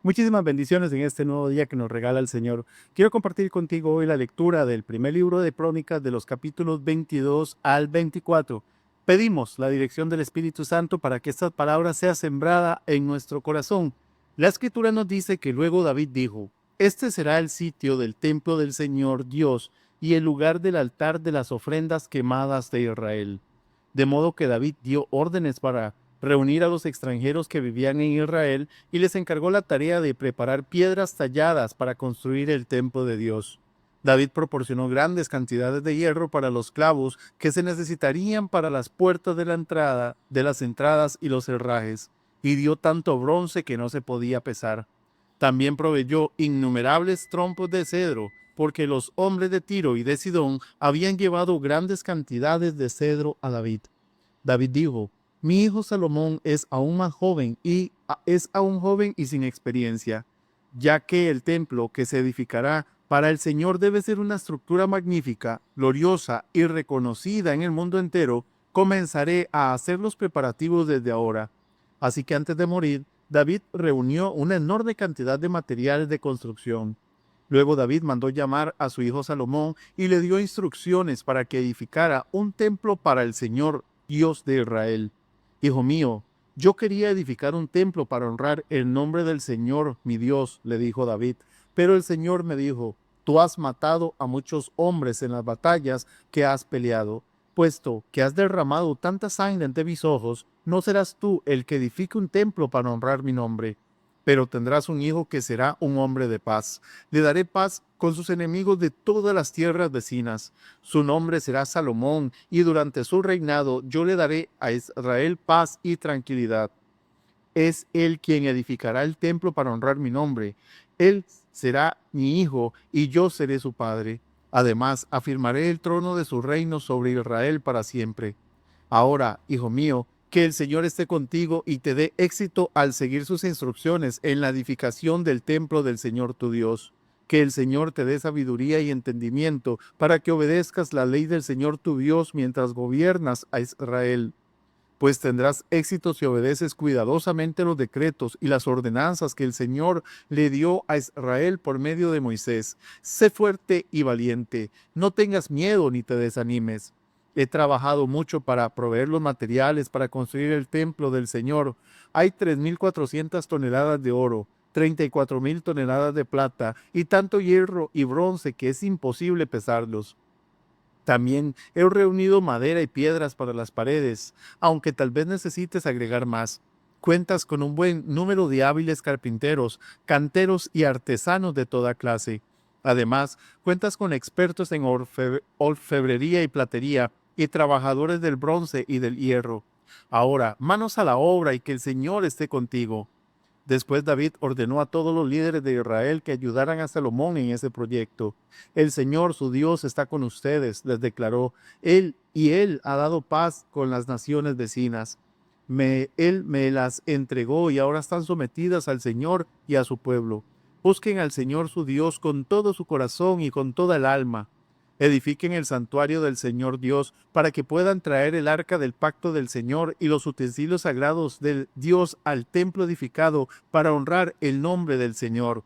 Muchísimas bendiciones en este nuevo día que nos regala el Señor. Quiero compartir contigo hoy la lectura del primer libro de Crónicas de los capítulos 22 al 24. Pedimos la dirección del Espíritu Santo para que esta palabra sea sembrada en nuestro corazón. La Escritura nos dice que luego David dijo: Este será el sitio del templo del Señor Dios y el lugar del altar de las ofrendas quemadas de Israel. De modo que David dio órdenes para reunir a los extranjeros que vivían en Israel y les encargó la tarea de preparar piedras talladas para construir el templo de Dios. David proporcionó grandes cantidades de hierro para los clavos que se necesitarían para las puertas de la entrada, de las entradas y los herrajes, y dio tanto bronce que no se podía pesar. También proveyó innumerables trompos de cedro, porque los hombres de Tiro y de Sidón habían llevado grandes cantidades de cedro a David. David dijo: Mi hijo Salomón es aún más joven y es aún joven y sin experiencia, ya que el templo que se edificará para el Señor debe ser una estructura magnífica, gloriosa y reconocida en el mundo entero. Comenzaré a hacer los preparativos desde ahora. Así que antes de morir, David reunió una enorme cantidad de materiales de construcción. Luego David mandó llamar a su hijo Salomón y le dio instrucciones para que edificara un templo para el Señor, Dios de Israel. Hijo mío, yo quería edificar un templo para honrar el nombre del Señor, mi Dios, le dijo David. Pero el Señor me dijo: Tú has matado a muchos hombres en las batallas que has peleado. Puesto que has derramado tanta sangre ante mis ojos, no serás tú el que edifique un templo para honrar mi nombre. Pero tendrás un hijo que será un hombre de paz. Le daré paz con sus enemigos de todas las tierras vecinas. Su nombre será Salomón, y durante su reinado yo le daré a Israel paz y tranquilidad. Es él quien edificará el templo para honrar mi nombre. Él será mi hijo, y yo seré su padre. Además, afirmaré el trono de su reino sobre Israel para siempre. Ahora, hijo mío, que el Señor esté contigo y te dé éxito al seguir sus instrucciones en la edificación del templo del Señor tu Dios. Que el Señor te dé sabiduría y entendimiento para que obedezcas la ley del Señor tu Dios mientras gobiernas a Israel, pues tendrás éxito si obedeces cuidadosamente los decretos y las ordenanzas que el Señor le dio a Israel por medio de Moisés. Sé fuerte y valiente, no tengas miedo ni te desanimes. He trabajado mucho para proveer los materiales para construir el templo del Señor. Hay 3.400 toneladas de oro, 34.000 toneladas de plata y tanto hierro y bronce que es imposible pesarlos. También he reunido madera y piedras para las paredes, aunque tal vez necesites agregar más. Cuentas con un buen número de hábiles carpinteros, canteros y artesanos de toda clase. Además, cuentas con expertos en orfebrería y platería, y trabajadores del bronce y del hierro. Ahora, manos a la obra y que el Señor esté contigo. Después David ordenó a todos los líderes de Israel que ayudaran a Salomón en ese proyecto. El Señor, su Dios, está con ustedes, les declaró. Él ha dado paz con las naciones vecinas. Él me las entregó y ahora están sometidas al Señor y a su pueblo. Busquen al Señor su Dios con todo su corazón y con toda el alma. Edifiquen el santuario del Señor Dios para que puedan traer el arca del pacto del Señor y los utensilios sagrados del Dios al templo edificado para honrar el nombre del Señor.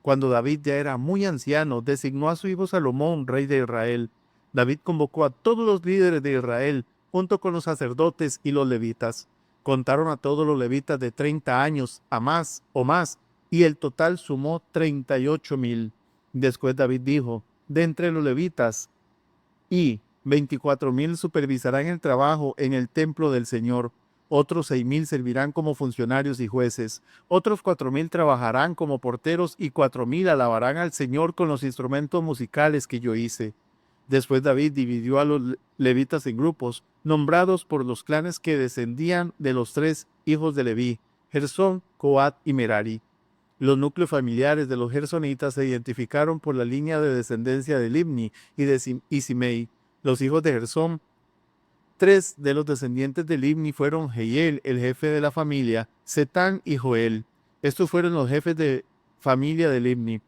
Cuando David ya era muy anciano, designó a su hijo Salomón, rey de Israel. David convocó a todos los líderes de Israel, junto con los sacerdotes y los levitas. Contaron a todos los levitas de 30 años a más o más, y el total sumó 38.000. Después David dijo: De entre los levitas, y 24.000 supervisarán el trabajo en el templo del Señor. Otros 6.000 servirán como funcionarios y jueces. Otros 4.000 trabajarán como porteros y 4.000 alabarán al Señor con los instrumentos musicales que yo hice. Después David dividió a los levitas en grupos, nombrados por los clanes que descendían de los 3 hijos de Leví: Gersón, Coat y Merari. Los núcleos familiares de los gersonitas se identificaron por la línea de descendencia de Libni y Simei. Los hijos de Gersón: 3 de los descendientes de Libni fueron Jehiel, el jefe de la familia, Setán y Joel. Estos fueron los jefes de familia de Libni.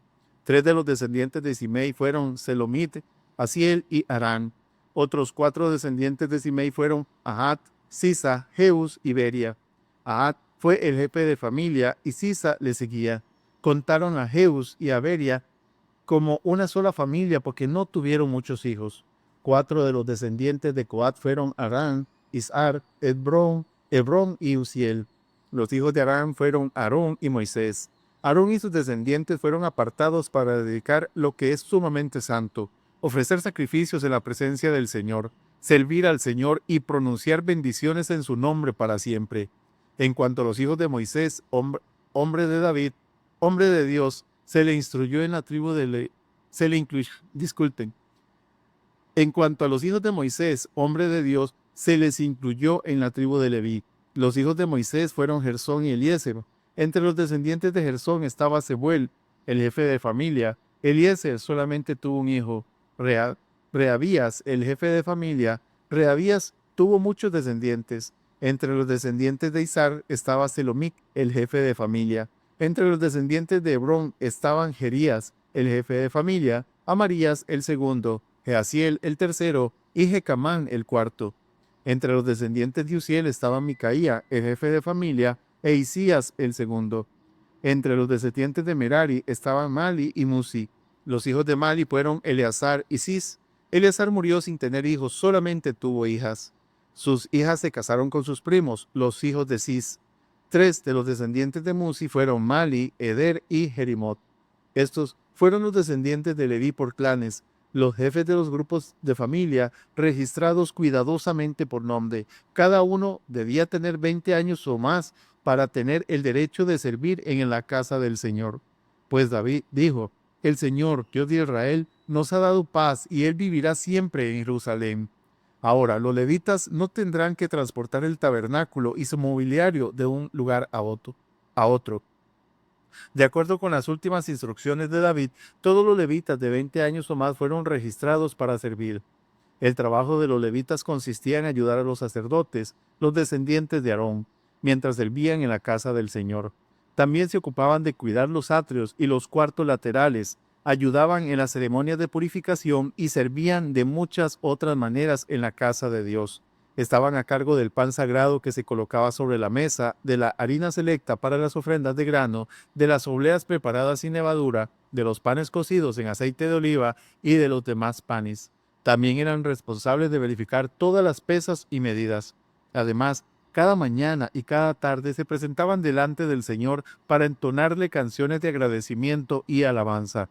3 de los descendientes de Simei fueron Selomit, Asiel y Arán. Otros 4 descendientes de Simei fueron Ahat, Sisa, Jeus y Beria. Ahat fue el jefe de familia y Sisa le seguía. Contaron a Jeús y a Beria como una sola familia porque no tuvieron muchos hijos. 4 de los descendientes de Coat fueron Arán, Isar, Hebrón y Uziel. Los hijos de Arán fueron Aarón y Moisés. Aarón y sus descendientes fueron apartados para dedicar lo que es sumamente santo, ofrecer sacrificios en la presencia del Señor, servir al Señor y pronunciar bendiciones en su nombre para siempre. En cuanto a los hijos de Moisés, hombre de David, hombre de Dios, se le instruyó en la tribu de disculpen. En cuanto a los hijos de Moisés, hombre de Dios, se les incluyó en la tribu de Leví. Los hijos de Moisés fueron Gersón y Eliezer. Entre los descendientes de Gersón estaba Sebuel, el jefe de familia. Eliezer solamente tuvo un hijo, Reabías, el jefe de familia. Reabías tuvo muchos descendientes. Entre los descendientes de Isar estaba Selomic, el jefe de familia. Entre los descendientes de Hebrón estaban Jerías, el jefe de familia, Amarías el segundo, Jeasiel el tercero y Jecamán el cuarto. Entre los descendientes de Uziel estaban Micaía, el jefe de familia, e Isías el segundo. Entre los descendientes de Merari estaban Mali y Musi. Los hijos de Mali fueron Eleazar y Cis. Eleazar murió sin tener hijos, solamente tuvo hijas. Sus hijas se casaron con sus primos, los hijos de Cis. 3 de los descendientes de Musi fueron Mali, Eder y Jerimot. Estos fueron los descendientes de Leví por clanes, los jefes de los grupos de familia, registrados cuidadosamente por nombre. Cada uno debía tener 20 años o más para tener el derecho de servir en la casa del Señor. Pues David dijo, el Señor, Dios de Israel, nos ha dado paz y Él vivirá siempre en Jerusalén. Ahora, los levitas no tendrán que transportar el tabernáculo y su mobiliario de un lugar a otro. De acuerdo con las últimas instrucciones de David, todos los levitas de 20 años o más fueron registrados para servir. El trabajo de los levitas consistía en ayudar a los sacerdotes, los descendientes de Aarón, mientras servían en la casa del Señor. También se ocupaban de cuidar los atrios y los cuartos laterales, ayudaban en las ceremonias de purificación y servían de muchas otras maneras en la casa de Dios. Estaban a cargo del pan sagrado que se colocaba sobre la mesa, de la harina selecta para las ofrendas de grano, de las obleas preparadas sin levadura, de los panes cocidos en aceite de oliva y de los demás panes. También eran responsables de verificar todas las pesas y medidas. Además, cada mañana y cada tarde se presentaban delante del Señor para entonarle canciones de agradecimiento y alabanza.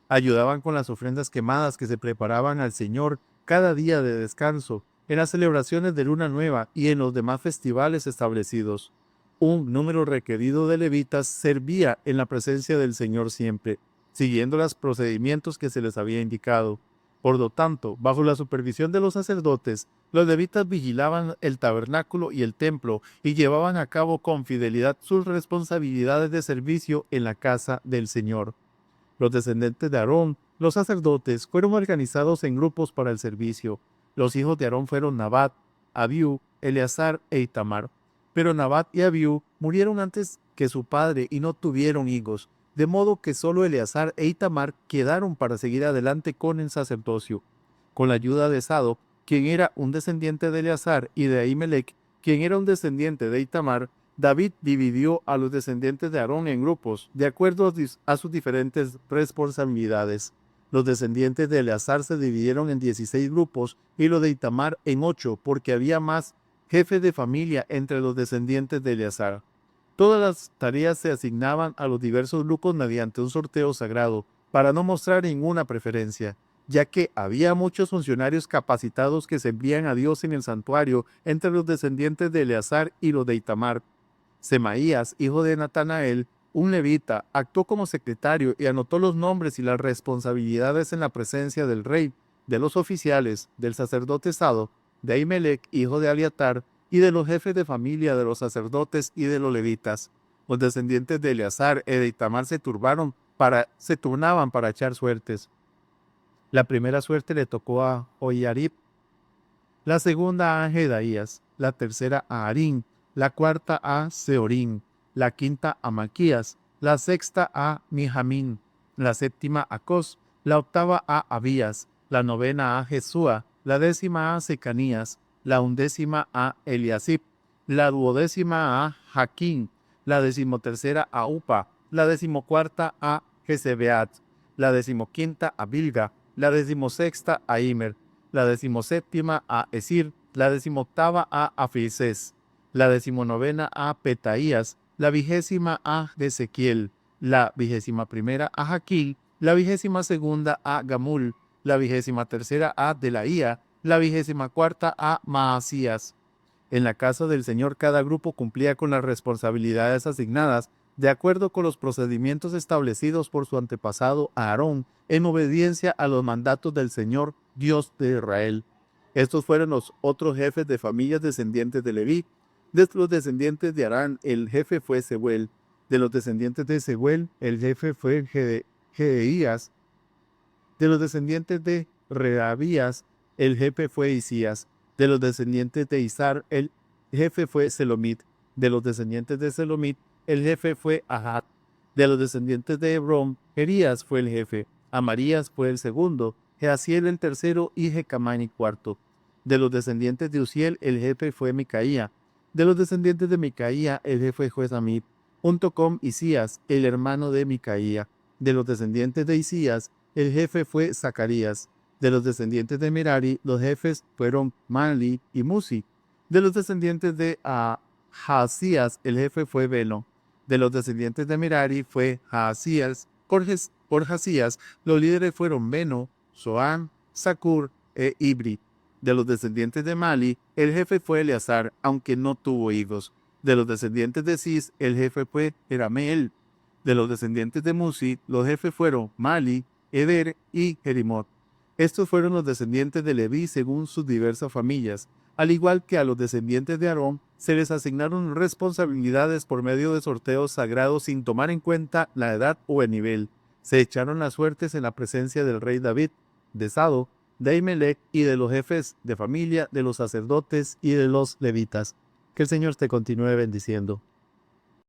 Ayudaban con las ofrendas quemadas que se preparaban al Señor cada día de descanso, en las celebraciones de Luna Nueva y en los demás festivales establecidos. Un número requerido de levitas servía en la presencia del Señor siempre, siguiendo los procedimientos que se les había indicado. Por lo tanto, bajo la supervisión de los sacerdotes, los levitas vigilaban el tabernáculo y el templo y llevaban a cabo con fidelidad sus responsabilidades de servicio en la casa del Señor. Los descendientes de Aarón, los sacerdotes, fueron organizados en grupos para el servicio. Los hijos de Aarón fueron Nabat, Abiú, Eleazar e Itamar. Pero Nabat y Abiú murieron antes que su padre y no tuvieron hijos, de modo que solo Eleazar e Itamar quedaron para seguir adelante con el sacerdocio. Con la ayuda de Sadoc, quien era un descendiente de Eleazar, y de Ahimelech, quien era un descendiente de Itamar, David dividió a los descendientes de Aarón en grupos, de acuerdo a sus diferentes responsabilidades. Los descendientes de Eleazar se dividieron en 16 grupos y los de Itamar en 8, porque había más jefes de familia entre los descendientes de Eleazar. Todas las tareas se asignaban a los diversos grupos mediante un sorteo sagrado, para no mostrar ninguna preferencia, ya que había muchos funcionarios capacitados que servían a Dios en el santuario entre los descendientes de Eleazar y los de Itamar. Semaías, hijo de Natanael, un levita, actuó como secretario y anotó los nombres y las responsabilidades en la presencia del rey, de los oficiales, del sacerdote Sadoc, de Ahimelech, hijo de Abiatar, y de los jefes de familia de los sacerdotes y de los levitas. Los descendientes de Eleazar y de Itamar se turnaban para echar suertes. La primera suerte le tocó a Joiarib, la segunda a Jedaías, la tercera a Harín, la cuarta a Seorín, la quinta a Malquías, la sexta a Mijamín, la séptima a Cos, la octava a Abías, la novena a Jesúa, la décima a Secanías, la undécima a Eliasib, la duodécima a Jaquín, la decimotercera a Upa, la 14ª a Jezebeat, la 15ª a Bilga, la 16ª a Imer, la 17ª a Esir, la 18ª a Afises, la 19ª a Petaías, la 20ª a Ezequiel, la 21ª a Jaquín, la 22ª a Gamul, la 23ª a Delaía, la 24ª a Maasías. En la casa del Señor cada grupo cumplía con las responsabilidades asignadas de acuerdo con los procedimientos establecidos por su antepasado Aarón, en obediencia a los mandatos del Señor, Dios de Israel. Estos fueron los otros jefes de familias descendientes de Leví. De los descendientes de Arán, el jefe fue Seuel. De los descendientes de Seuel, el jefe fue Gedeías. De los descendientes de Rehabías, el jefe fue Isías. De los descendientes de Izar, el jefe fue Selomit. De los descendientes de Selomit, el jefe fue Ahat. De los descendientes de Hebrón, Jerías fue el jefe. Amarías fue el segundo. Jehaziel el tercero y Jecamán el cuarto. De los descendientes de Uziel, el jefe fue Micaía. De los descendientes de Micaía, el jefe fue Josamit, junto con Isías, el hermano de Micaía. De los descendientes de Isías, el jefe fue Zacarías. De los descendientes de Merari, los jefes fueron Mali y Musi. De los descendientes de Jaasías, el jefe fue Belo. De los descendientes de Merari fue Jaasías. Por Jaasías, los líderes fueron Beno, Soán, Zacur e Ibri. De los descendientes de Mali, el jefe fue Eleazar, aunque no tuvo hijos. De los descendientes de Cis, el jefe fue Jerameel. De los descendientes de Musi, los jefes fueron Mali, Eder y Jerimot. Estos fueron los descendientes de Leví según sus diversas familias. Al igual que a los descendientes de Aarón, se les asignaron responsabilidades por medio de sorteos sagrados sin tomar en cuenta la edad o el nivel. Se echaron las suertes en la presencia del rey David, de Sado, de Ahimelech y de los jefes de familia, de los sacerdotes y de los levitas. Que el Señor te continúe bendiciendo.